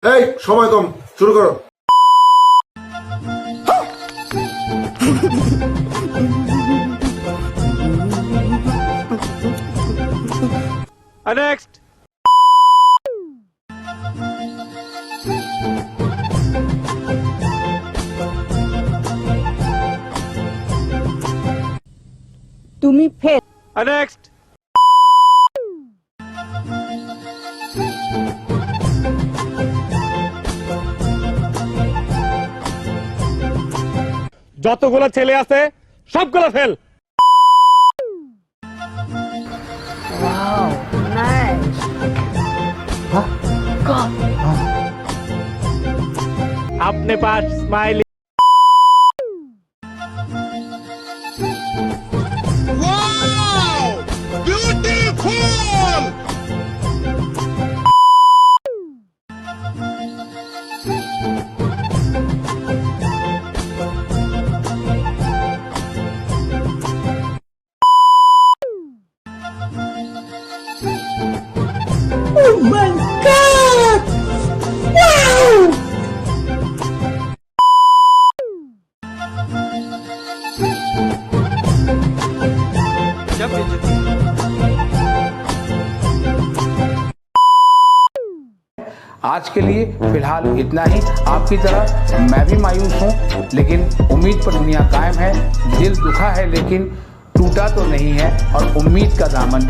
এই সময় কম, শুরু করো। नेक्स्ट। তুমি ফেল। नेक्स्ट। যতগুলো ছেলে আছে সবগুলো ফেল। Wow, nice. God. अपने पास smiley. Oh my God! Wow! आज के लिए फिलहाल इतना ही। आपकी तरह मैं भी मायूस हूँ, लेकिन उम्मीद पर दुनिया कायम है। दिल दुखा है लेकिन टूटा तो नहीं है, और उम्मीद का दामन